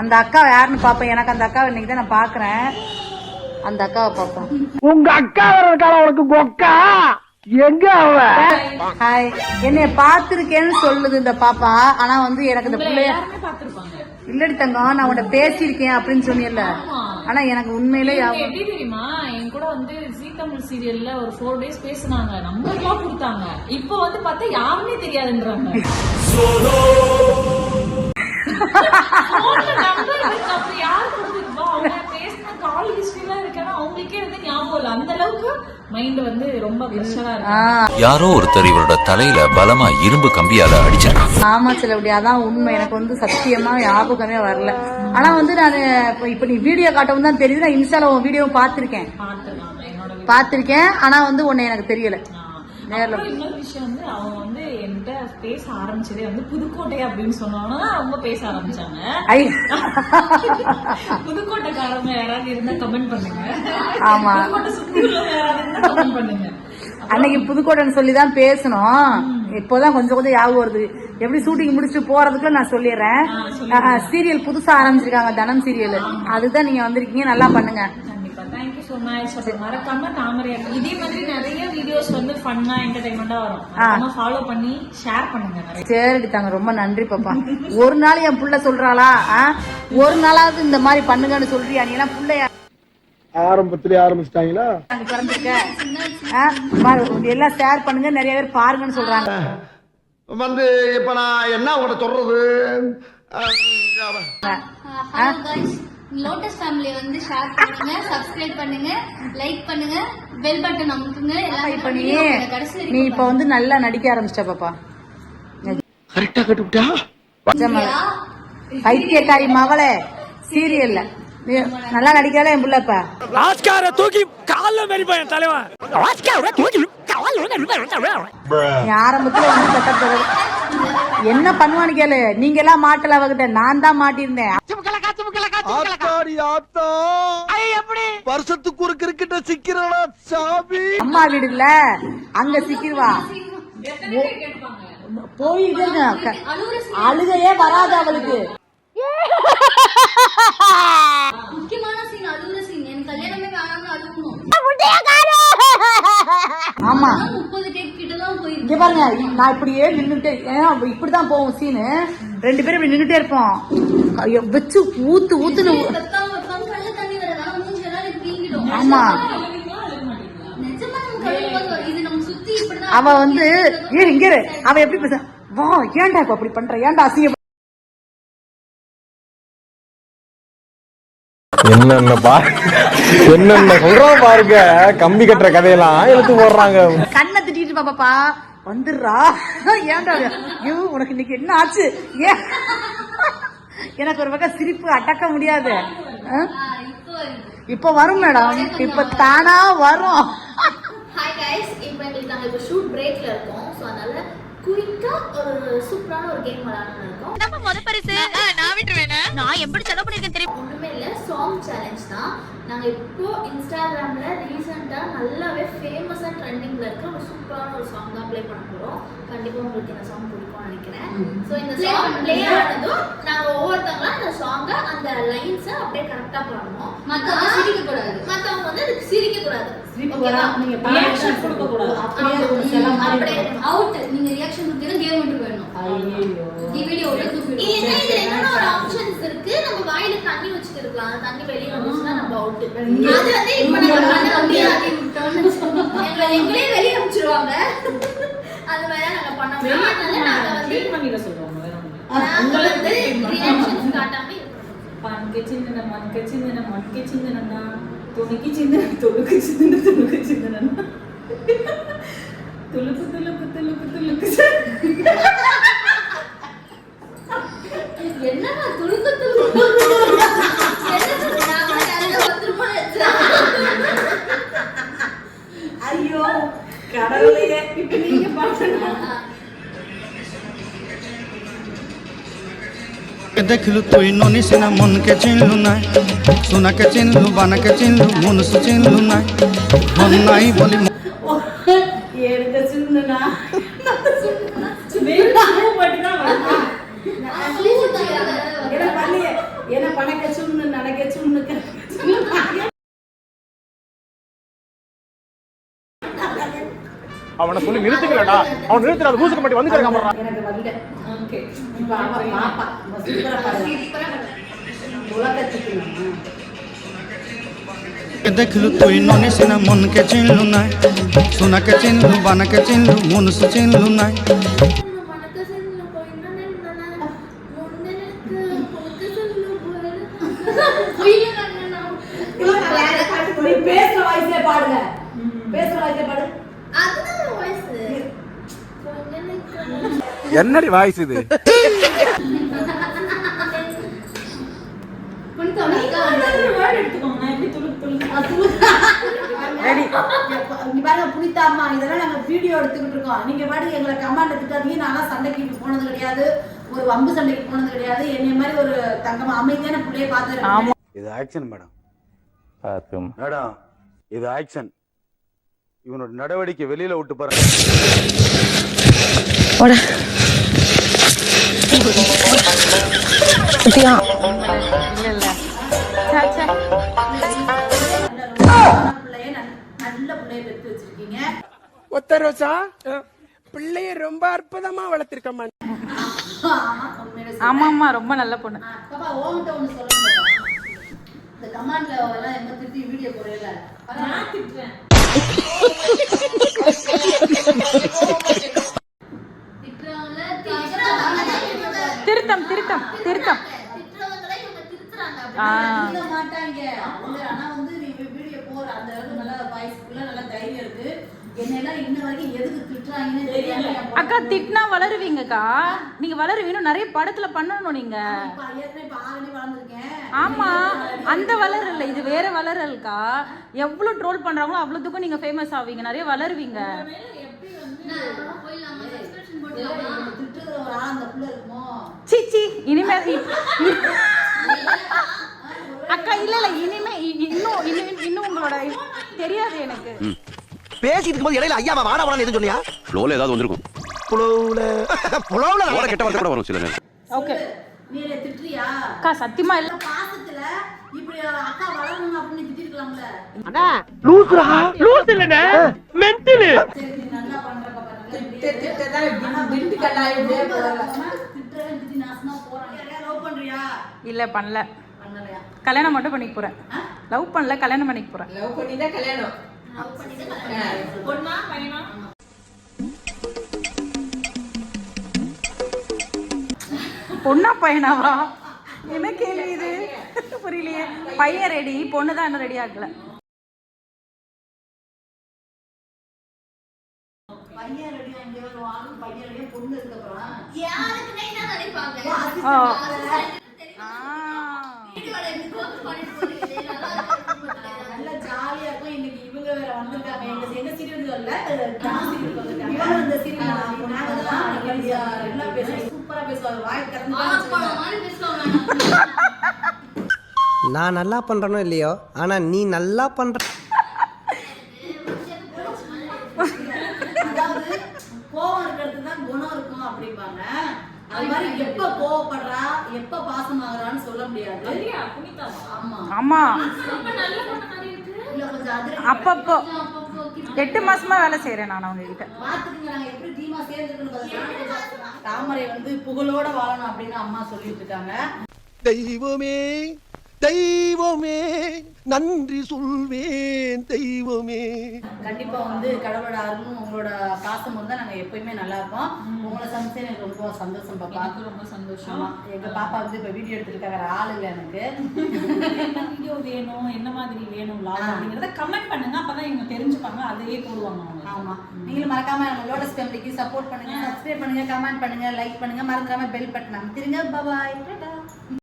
அந்த அக்கா யாருன்னு பாப்பேன். எனக்கு அந்த அக்காவை இன்னைக்கு தான் நான் பாக்குறேன். அந்த அக்காவை பாப்போம். உங்க அக்கா உனக்கு கொக்கா எங்க அவ? ஹாய், என்னைய பாத்திருக்கேன்னு சொல்லுது இந்த பாப்பா. ஆனா வந்து எனக்கு இந்த பிள்ளைய இல்லடி தங்கம், நான் உன்கிட்ட பேசியிருக்கேன் அப்படின்னு சொன்னீங்கல்ல. ஆனா எனக்கு உண்மையிலே எப்படி தெரியுமா, என் கூட வந்து ஜீ தமிழ் சீரியல்ல ஒரு 4 days பேசினாங்க, நம்பர் எல்லாம் கொடுத்தாங்க. இப்ப வந்து பார்த்தா யாருமே தெரியாதுன்றாங்க. யாரு கொடுத்துருப்பா, அவங்க பேசின கால் ஹிஸ்டரி எல்லாம் இருக்கா அவங்களுக்கே வந்து ஞாபகம் இல்லை. அந்த அளவுக்கு மைண்ட் வந்து ரொம்ப பிரஷரா இருக்கு. யாரோ ஒருத்தர் இவரோட தலையில பலமா இரும்பு கம்பியால அடிச்சிருக்காங்க. ஆமா சிலபடி, அதான் உண்மை. எனக்கு வந்து சத்தியமா ஞாபகமே வரல. ஆனா வந்து நான் இப்ப நீ வீடியோ காட்டவும் தான் தெரியுது. நான் இன்ஸ்டால உன் வீடியோவும் பாத்திருக்கேன். ஆனா வந்து உன்னை எனக்கு தெரியல. இன்னொரு விஷயம் வந்து அவங்க வந்து என்கிட்ட பேச ஆரம்பிச்சதே வந்து புதுக்கோட்டை அப்படின்னு சொன்னோன்னா ரொம்ப பேச ஆரம்பிச்சாங்க. புதுக்கோட்டைக்காரங்க யாராவது இருந்தா கமெண்ட் பண்ணுங்க. ஆமா, புதுக்கோட்டை சுத்தி உள்ளவங்க யாராவது இருந்தா கமெண்ட் பண்ணுங்க. அன்னைக்கு புதுக்கோட்டைன்னு சொல்லிதான் பேசணும். இப்போதான் கொஞ்சம் கொஞ்சம் ஞாபகம் வருது. எப்படி ஷூட்டிங் முடிச்சுட்டு போறதுக்குள்ள நான் சொல்லிடுறேன். சீரியல் புதுசா ஆரம்பிச்சிருக்காங்க, தனம் சீரியல். அதுதான் நீங்க வந்திருக்கீங்க, நல்லா பண்ணுங்க. Thank you so much. மறக்காம தாமரை இதே மாதிரி நிறைய வீடியோஸ் வந்து ஃபன்னா என்டர்டைன்மெண்டா வரும். ஃபாலோ பண்ணி ஷேர் பண்ணுங்க. சரி தாங்க, ரொம்ப நன்றி பாப்பா. ஒரு நாள் என் புள்ள சொல்றாளா, ஒரு நாளாவது இந்த மாதிரி பண்ணுங்கன்னு சொல்றியா? நீ எல்லாம் புள்ளையா ஆரம்பத்திலே ஆரம்பிச்சிட்டாங்களா? எல்லாம் ஷேர் பண்ணுங்க, நிறைய பேர் பாருங்கன்னு சொல்றாங்க. வந்து இப்ப நான் என்ன உங்கள்ட்ட சொல்றது? லோட்டஸ் ஃபேமிலி வந்து ஷேர் பண்ணுங்க, சப்ஸ்கிரைப் பண்ணுங்க, லைக் பண்ணுங்க, பெல் பட்டன் அமுக்குங்க. நீ இப்ப வந்து நல்லா நடிக்க ஆரம்பிச்சிட்ட பாப்பா. கரெக்டா கட்டுவிட்டா? பைத்தியக்காரி மவளே, சீரியல்ல நல்லா நடிக்கல என் புள்ள. இப்ப ஆஸ்கார தூக்கி கால்ல மெரிப்பான் தலைவன். ஆஸ்கார தூக்கி கால்ல மெரிப்பான். ஆரம்பத்துல வந்து கட்டப்பட என்ன பண்ணுவான்னு கேளு. நீங்க எல்லாம் மாட்டல அவகிட்ட, நான் தான் மாட்டிருந்தேன். வருஷத்துக்கு ஒரு கிரிக்கெட்ட சிக்கிறா சாமி. அம்மா வீடு இல்ல, அங்க சிக்கிருவா. போயிட்டு அழுகையே வராது அவளுக்கு. முக்கியமான சீன் அழுகுற சீன். எனக்கு கல்யாணமே வேணாம்னு அழுகணும். ஆமா, 30 டேக் கிட்ட தான் போயிருக்கு. இங்க பாருங்க, நான் இப்படியே நின்னுட்டே, இப்படிதான் போவோம் சீனு. 2 பேரும் இப்படி நின்னுட்டே இருப்போம். வச்சு ஊத்துன்னு. கல்ல தண்ணி வரதா மூஞ்செல்லாம் வீங்கிடும். ஆமா, நிஜமா நம்ம இது நம்ம சுத்தி இப்படிதான். அவ வந்து இங்க அவ எப்படி பேச, வா ஏன்டா இப்ப அப்படி பண்ற, ஏன்டா அசிங்க என்னென்ன சொல்றோம் பாருங்க. கம்பி கட்டுற கதையெல்லாம் எடுத்து போடுறாங்க. கண்ணை திட்டிட்டு பாப்பா வந்துடுறா. ஏன்டா உனக்கு இன்னைக்கு என்ன ஆச்சு? ஏன் எனக்கு ஒரு பக்கம் சிரிப்பு அடக்க முடியாது. இப்ப வரும் மேடம், இப்ப தானா வரும். ஹாய் கைஸ், இப்போ நாங்க ஷூட் பிரேக்ல இருக்கோம். சோ அதனால குயிக்கா ஒரு சூப்பரான ஒரு கேம் விளையாடணும் இருக்கோம். நம்ம முத பரிசு நான் விட்டுவேனா? நான் எப்படி செலவு பண்ணிருக்கேன் தெரியும். ஒண்ணுமே இல்ல, சாங் சேலஞ்ச் தான். நாங்க இப்போ இன்ஸ்டாகிராம்ல ரீசெண்டா நல்லாவே ஃபேமஸா ட்ரெண்டிங்ல இருக்க ஒரு சூப்பரான ஒரு சாங் தான் ப்ளே பண்ண போறோம். கண்டிப்பா உங்களுக்கு இந்த சாங் பிடிக்கும்னு நினைக்கிறேன். சோ இந்த சாங் ப்ளே ஆனதும் நாங்க ஒவ்வொருத்தங்களா அந்த சாங்க அந்த லைன்ஸ அப்படியே கரெக்ட்டா பாடணும். மத்தவங்க சிரிக்க கூடாது. மத்தவங்க வந்து அதுக்கு சிரிக்க கூடாது. ஓகேவா? நீங்க ரியாக்ஷன் கொடுக்க கூடாது. அப்படியே அவுட். நீங்க ரியாக்ஷன் கொடுத்தீங்கன்னா கேம் விட்டு போயிடணும். ஐயோ, இந்த வீடியோல தூக்கிடுங்க. இதுல என்ன ஒரு ஆப்ஷன்ஸ் இருக்கு. நம்ம வாயில தண்ணி வச்சிட்டு இருக்கலாம். அந்த தண்ணி வெளிய வந்துச்சுனா நம்ம அவுட். அது வந்து இப்ப நம்ம பண்ண முடியாது. எங்களே வெளிய அனுப்பிச்சிடுவாங்க. அது வேற நாங்க பண்ண முடியாது. அதனால நாங்க வந்து பண்ணிட சொல்றோம். வேற நாங்க வந்து ரியாக்ஷன்ஸ் காட்டாம மண்கே சிந்தன துணுக்கு சிந்தன துளுக்கு சிந்தன துளுக்கு என்னன்னா துளுக்கு ஐயோ கடவுளே, இப்ப நீங்க பாருங்க. देखलू तुई नोनी सिना मन के चिन्हलू ना, सोना के चिन्हलू, बाना के चिन्हलू, मुनसु चिन्हलू ना, हम नहीं बोली ஏறுக சிந்தனா மேல பட்டு ஏன்னா பணக்க சுண்ணு நடக்க சுண்ணுக்கு அவனை சொல்லி நிறுத்துக்கலடா. அவன் நிறுத்துற அது மூசுக்கு மட்டும் வந்து கேட்க எனக்கு வரல. ஓகே இப்ப அவ பாப்பா சூப்பரா பாரு. உலகத்துக்கு देखलू तू इन्होंने सिना मन के चिन्हलू ना सुना के चिन्हलू बना के चिन्हलू मुनस चिन्हलू ना மணக்க செல்ல போயினா நின்னா முன்னெனக்கு போக்கு செல்ல போயினா நீ பேசுற வாய்ஸ்ல பாடுங்க. பேசுற வாய்ஸ்ல பாடு. அதுதான் வாய்ஸ் முன்னெனக்கு என்னடி வாய்ஸ் இது? புனிதாமா இதெல்லாம் நாங்க வீடியோ எடுத்துக்கிட்டு இருக்கோம். நீங்க பாட்டு எங்களை கமாண்ட் திட்டாதீங்க. நான்லாம் சண்டைக்கு போனது கிடையாது, ஒரு வம்பு சண்டைக்கு போனது கிடையாது. என்னை மாதிரி ஒரு தங்கமா அமைதியான பிள்ளைய பார்த்து. இது ஆக்ஷன் மேடம். மேடம் இது ஆக்ஷன். இவனோட நடவடிக்கை வெளியில விட்டு பாருங்க. நல்ல பிள்ளைய பெற்று வச்சிருக்கீங்க. ஒத்த ரோசா பிள்ளைய ரொம்ப அற்புதமா வளர்த்திருக்கம்மா. ஆமாமா ரொம்ப நல்ல பொண்ணு. பாப்பா ஓங்கிட்ட ஒன்னு சொல்லுங்க பாப்பா. இந்த கமாண்ட்ல எல்லாம் என்ன திட்டி வீடியோ போறீல? நான் திட்டுறேன். திருத்தம் திருத்தம் திருத்தம் திட்டுறவங்களே இவங்க திருத்துறாங்க. மாட்டாங்க. ஆனா வந்து நீ வீடியோ போற அந்த அளவுக்கு நல்ல வாய்ஸ்க்குள்ள நல்ல தைரியம் இருக்கு. என்னெல்லாம் இன்ன வரைக்கும் எதுக்கு திட்டுறாங்கன்னு தெரியல. அக்கா திட்டினா வளருவீங்கக்கா. நீங்க வளருவீங்க. நிறைய படத்துல பண்ணணும் நீங்க. ஆமா அந்த வளரல, இது வேற வளரல்கா. எவ்வளவு ட்ரோல் பண்றாங்களோ அவ்வளவுக்கும் நீங்க ஃபேமஸ் ஆவீங்க, நிறைய வளருவீங்க. சிச்சி இனிமே அக்கா இல்ல இல்ல இனிமே இன்னும் உங்களோட தெரியாது எனக்கு. பேசிட்டு இருக்கும்போது இடையில ஐயா வாடா வாடா எதுவும் சொன்னியா? ஃப்ளோல ஏதாவது வந்திருக்கும். புலவுல கெட்ட வார்த்தை கூட வரும் சில நேரம். ஓகே நீ என்ன திட்டுறியா? அக்கா சத்தியமா இல்ல. பாசத்துல இப்படி அக்கா வளரணும் அப்படின்னு திட்டிருக்கலாம்ல. அண்ணா லூசுடா. லூசு இல்லனே மென்டல். சரி நீ நல்லா பண்ற பாப்பா. திட்டதான் பிண்டு கடாயிட்டே போறாங்க. திட்டறேன் திட்டி நாசமா போறாங்க. யாரையா லவ் பண்றியா? இல்ல பண்ணல. பண்ணலையா? கல்யாணம் மட்டும் பண்ணிக்க போறேன். லவ் பண்ணல, கல்யாணம் பண்ணிக்க போறேன். லவ் பண்ணி தான் கல்யாணம். பொண்ணா பையனா? பொண்ணா பையனாவா? என்ன கேள்வி இது? புரியலையே. பையன் ரெடி, பொண்ணு தான் இன்னும் ரெடி ஆகல. பையன் ரெடி அங்கே வாங்க. பையன் ரெடி பொண்ணு இருக்க போறா. யாருக்கு என்ன நினைப்பாங்க? வீடியோல எப்படி போஸ்ட் பண்ணிட்டு போறீங்க? நல்ல ஜாலியா இருக்கும். இன்னைக்கு இவங்க வேற வந்திருக்காங்க. எங்க சீரியல்ல டான்ஸ் சீரியல் வந்திருக்காங்க. இவங்க அந்த சீரியல் நாங்க தான் நல்லா பேசுவோம். சூப்பரா பேசுவாங்க. வாய் திறந்து மாதிரி பேசுவாங்க. நான் நல்லா பண்றனோ இல்லையோ, ஆனா நீ நல்லா பண்ற. அதாவது கோவம் இருக்கிறது தான் குணம் இருக்கும் அப்படிம்பாங்க. அது மாதிரி எப்ப கோவப்படுறா எப்ப பாசமாகறான்னு சொல்ல முடியாது. சரியா புனிதாவா? ஆமா ஆமா ரொம்ப நல்ல பொண்ணு மாதிரி இருக்கு. இல்ல கொஞ்சம் அதிரடி. அப்பப்போ 8 மாசமா வேலை செய்யறேன் நான் அவங்க கிட்ட. பாத்துக்கங்க நாங்க எப்படி டீமா சேர்ந்துக்கணும். தாமரை வந்து புகழோட வாழணும் அப்படின்னு அம்மா சொல்லிட்டு இருக்காங்க. தெய்வமே தெய்வமே நன்றி சொல்வேன் தெய்வமே. கண்டிப்பா வந்து கடவுளோட அருளும் உங்களோட பாசம் இருந்தா நாங்க எப்பயுமே நல்லா இருப்போம். உங்களை சந்திச்சு எனக்கு ரொம்ப சந்தோஷம் பாப்பா. ரொம்ப சந்தோஷம். ஆமா எங்க பாப்பா வந்து இப்ப வீடியோ எடுத்துருக்காங்க. ஆள் இல்ல எனக்கு. என்ன வீடியோ வேணும், என்ன மாதிரி வேணும் vlog அப்படிங்கறத கமெண்ட் பண்ணுங்க. அப்பதான் இவங்க தெரிஞ்சுப்பாங்க, அதையே போடுவாங்க அவங்க. ஆமா நீங்களும் மறக்காம நம்ம லோட்டஸ் ஃபேமிலிக்கு சப்போர்ட் பண்ணுங்க, சப்ஸ்கிரைப் பண்ணுங்க, கமெண்ட் பண்ணுங்க, லைக் பண்ணுங்க, மறந்துடாம பெல் பட்டன் அமுத்திருங்க. பாய்.